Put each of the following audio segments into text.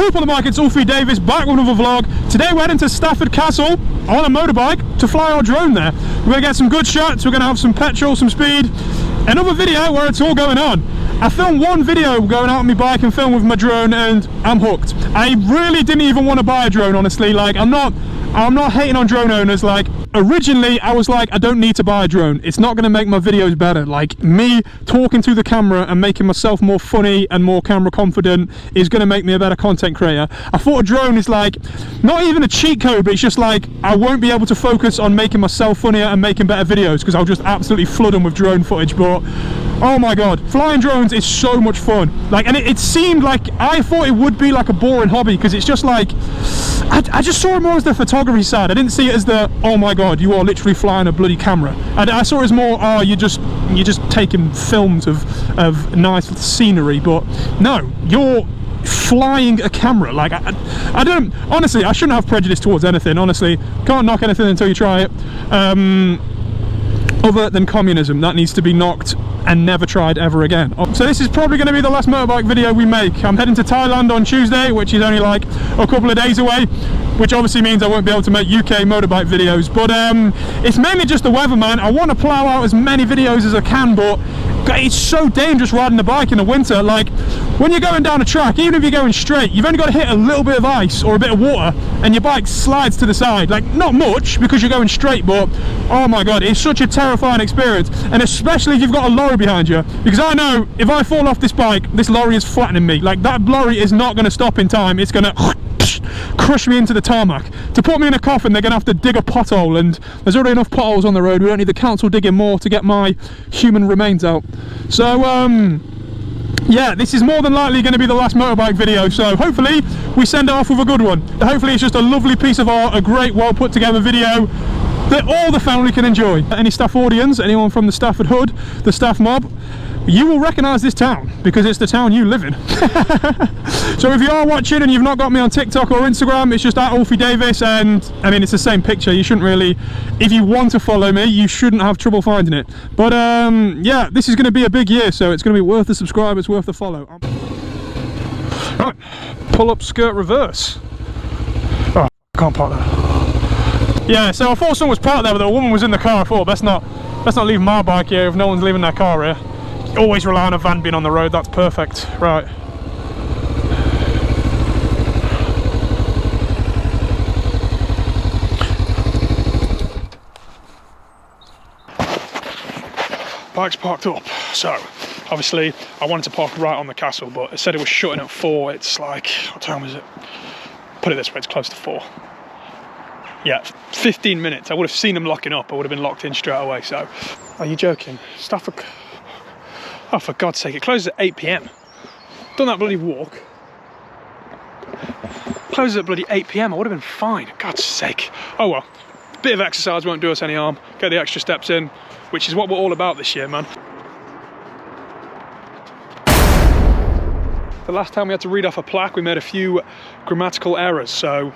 Up on the mic, it's Alfie Davis, back with another vlog. Today we're heading to Stafford Castle on a motorbike to fly our drone there. We're going to get some good shots, we're going to have some petrol, some speed. Another video where it's all going on. I filmed one video going out on my bike and filmed with my drone and I'm hooked. I really didn't even want to buy a drone, honestly. Like, I'm not hating on drone owners. Like, originally I was like, I don't need to buy a drone, it's not going to make my videos better. Like, me talking to the camera and making myself more funny and more camera confident is going to make me a better content creator. I thought a drone is like, not even a cheat code, but it's just like, I won't be able to focus on making myself funnier and making better videos because I'll just absolutely flood them with drone footage. But oh my god, flying drones is so much fun. Like, and it seemed like, I thought it would be like a boring hobby because it's just like, I just saw it more as the photography side. I didn't see it as the, oh my god, you are literally flying a bloody camera. I saw it as more, oh, you're just taking films of nice scenery. But no, you're flying a camera. Like, I don't, honestly, I shouldn't have prejudice towards anything, honestly. Can't knock anything until you try it. Other than communism, that needs to be knocked and never tried ever again. So this is probably going to be the last motorbike video we make. I'm heading to Thailand on Tuesday, which is only like a couple of days away, which obviously means I won't be able to make UK motorbike videos. But it's mainly just the weather, man. I want to plow out as many videos as I can, but it's so dangerous riding a bike in the winter. Like, when you're going down a track, even if you're going straight, you've only got to hit a little bit of ice or a bit of water and your bike slides to the side. Like, not much because you're going straight, but oh my god, it's such a terrifying experience. And especially if you've got a lorry behind you, because I know if I fall off this bike, this lorry is flattening me. Like, that lorry is not going to stop in time. It's going to crush me into the tarmac. To put me in a coffin, they're going to have to dig a pothole, and there's already enough potholes on the road. We don't need the council digging more to get my human remains out. So yeah, this is more than likely going to be the last motorbike video, so hopefully we send it off with a good one. Hopefully it's just a lovely piece of art, a great, well put together video that all the family can enjoy. Any Staffordians, anyone from the Stafford hood, the Staff mob, you will recognise this town because it's the town you live in. So if you are watching and you've not got me on TikTok or Instagram, it's just at Alfie Davis, and I mean, it's the same picture. You shouldn't really, if you want to follow me, you shouldn't have trouble finding it. But yeah, this is going to be a big year, so it's going to be worth the subscribe, it's worth the follow. Right, pull up, skirt, reverse. Oh, I can't park there. Yeah, so I thought someone was parked there, but a woman was in the car. I thought, let's not leave my bike here if no one's leaving their car here. Always rely on a van being on the road, that's perfect. Right. Bike's parked up, so obviously I wanted to park right on the castle, but it said it was shutting at 4. It's like, what time is it? Put it this way, it's close to 4. Yeah, 15 minutes. I would have seen them locking up. I would have been locked in straight away. So, are you joking? Stafford. Oh, for God's sake! It closes at 8 PM. Done that bloody walk. Closes at bloody 8 PM. I would have been fine. God's sake. Oh well. Bit of exercise won't do us any harm. Get the extra steps in, which is what we're all about this year, man. The last time we had to read off a plaque, we made a few grammatical errors. So.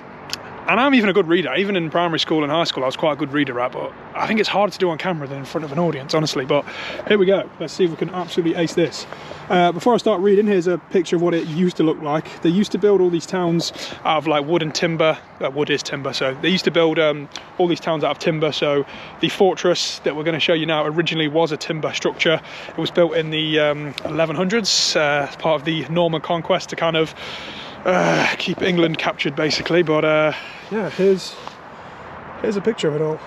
And I'm even a good reader. Even in primary school and high school, I was quite a good reader, right? But I think it's harder to do on camera than in front of an audience, honestly. But here we go. Let's see if we can absolutely ace this. Before I start reading, here's a picture of what it used to look like. They used to build all these towns out of like wood and timber. Wood is timber, so they used to build all these towns out of timber. So the fortress that we're going to show you now originally was a timber structure. It was built in the 1100s as part of the Norman conquest to kind of keep England captured, basically. But yeah, here's a picture of it all.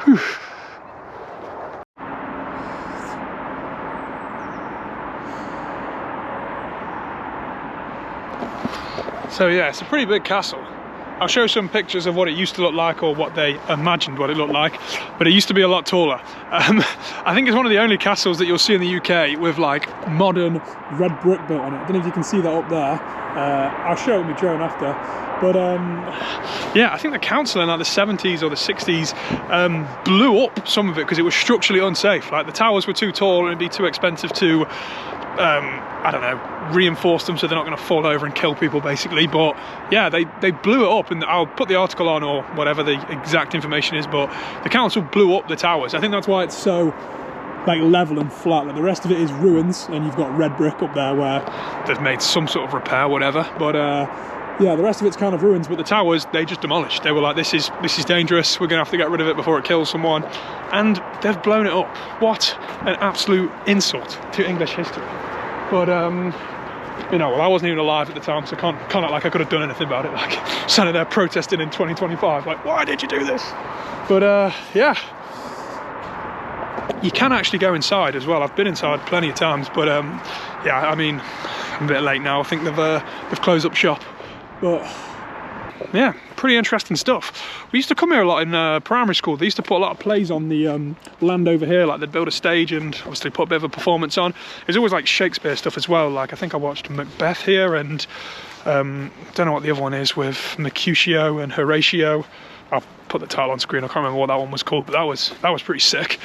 Whew. So yeah, it's a pretty big castle. I'll show some pictures of what it used to look like, or what they imagined what it looked like, but it used to be a lot taller. I think it's one of the only castles that you'll see in the UK with like modern red brick built on it. I don't know if you can see that up there. I'll show it with my drone after. But yeah, I think the council in like the 70s or the 60s blew up some of it because it was structurally unsafe. Like, the towers were too tall and it'd be too expensive to I don't know, reinforce them so they're not going to fall over and kill people, basically. But yeah, they blew it up, and I'll put the article on, or whatever the exact information is, but the council blew up the towers. I think that's why it's so like level and flat. Like the rest of it is ruins, and you've got red brick up there where they've made some sort of repair, whatever. But yeah, the rest of it's kind of ruins. But the towers, they just demolished. They were like, this is dangerous. We're gonna have to get rid of it before it kills someone, and they've blown it up. What an absolute insult to English history. But you know, well, I wasn't even alive at the time, so can't act like I could have done anything about it. Like standing there protesting in 2025, like, why did you do this? But yeah, you can actually go inside as well. I've been inside plenty of times, but yeah, I mean, I'm a bit late now. I think they've closed up shop, but yeah, pretty interesting stuff. We used to come here a lot in primary school. They used to put a lot of plays on the land over here. Like they'd build a stage and obviously put a bit of a performance on. There's always like Shakespeare stuff as well. Like I think I watched Macbeth here, and don't know what the other one is with Mercutio and Horatio. I'll put the title on screen. I can't remember what that one was called, but that was pretty sick.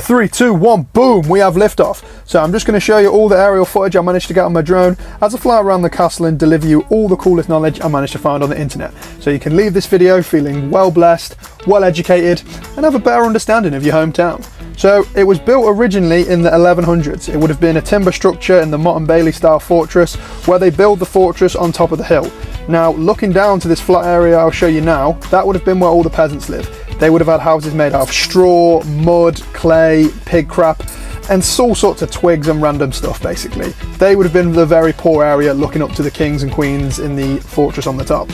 3, 2, 1, boom, we have liftoff. So I'm just going to show you all the aerial footage I managed to get on my drone as I fly around the castle and deliver you all the coolest knowledge I managed to find on the internet. So you can leave this video feeling well blessed, well educated, and have a better understanding of your hometown. So it was built originally in the 1100s. It would have been a timber structure in the Mott and Bailey style fortress, where they build the fortress on top of the hill. Now, looking down to this flat area I'll show you now, that would have been where all the peasants live. They would have had houses made out of straw, mud, clay, pig crap, and all sorts of twigs and random stuff, basically. They would have been the very poor area looking up to the kings and queens in the fortress on the top.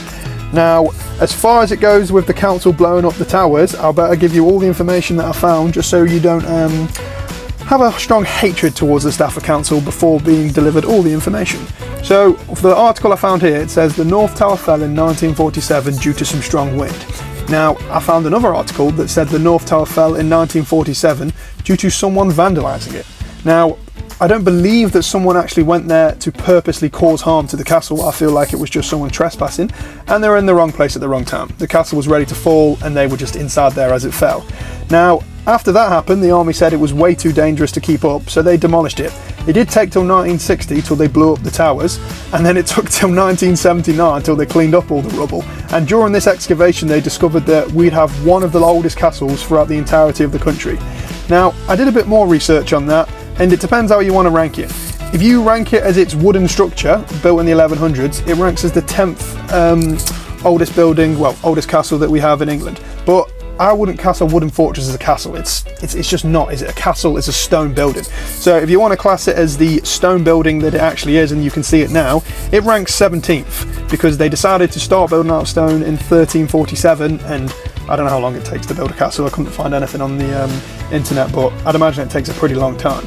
Now, as far as it goes with the council blowing up the towers, I'll better give you all the information that I found, just so you don't have a strong hatred towards the Stafford Council before being delivered all the information. So, for the article I found here, it says the North Tower fell in 1947 due to some strong wind. Now, I found another article that said the North Tower fell in 1947 due to someone vandalising it. Now, I don't believe that someone actually went there to purposely cause harm to the castle. I feel like it was just someone trespassing, and they were in the wrong place at the wrong time. The castle was ready to fall, and they were just inside there as it fell. Now, after that happened, the army said it was way too dangerous to keep up, so they demolished it. It did take till 1960 till they blew up the towers, and then it took till 1979 till they cleaned up all the rubble. And during this excavation, they discovered that we'd have one of the oldest castles throughout the entirety of the country. Now, I did a bit more research on that, and it depends how you want to rank it. If you rank it as its wooden structure, built in the 1100s, it ranks as the 10th oldest building, well, oldest castle that we have in England. But I wouldn't class a wooden fortress as a castle. It's just not, is it? A castle is a stone building. So if you want to class it as the stone building that it actually is, and you can see it now, it ranks 17th, because they decided to start building out of stone in 1347, and I don't know how long it takes to build a castle. I couldn't find anything on the internet, but I'd imagine it takes a pretty long time.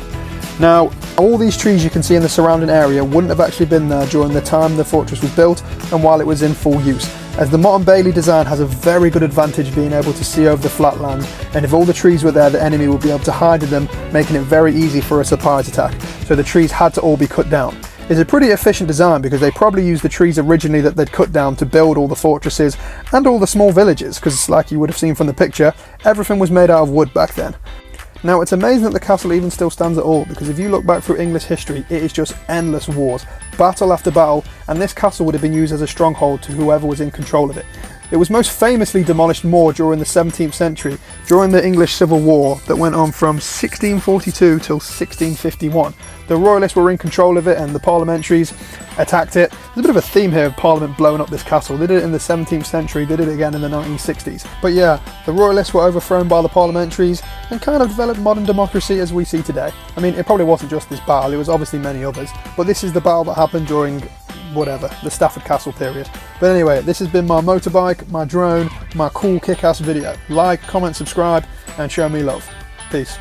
Now, all these trees you can see in the surrounding area wouldn't have actually been there during the time the fortress was built and while it was in full use, as the Mott and Bailey design has a very good advantage being able to see over the flat land, and if all the trees were there, the enemy would be able to hide in them, making it very easy for a surprise attack. So the trees had to all be cut down. It's a pretty efficient design because they probably used the trees originally that they'd cut down to build all the fortresses and all the small villages, because like you would have seen from the picture, everything was made out of wood back then. Now, it's amazing that the castle even still stands at all, because if you look back through English history, it is just endless wars, battle after battle, and this castle would have been used as a stronghold to whoever was in control of it. It was most famously demolished more during the 17th century, during the English Civil War that went on from 1642 till 1651. The Royalists were in control of it and the Parliamentaries attacked it. There's a bit of a theme here of Parliament blowing up this castle. They did it in the 17th century, they did it again in the 1960s. But yeah, the Royalists were overthrown by the Parliamentaries and kind of developed modern democracy as we see today. I mean, it probably wasn't just this battle, it was obviously many others, but this is the battle that happened during whatever, the Stafford Castle period. But anyway, this has been my motorbike, my drone, my cool kick-ass video. Like, comment, subscribe, and show me love. Peace.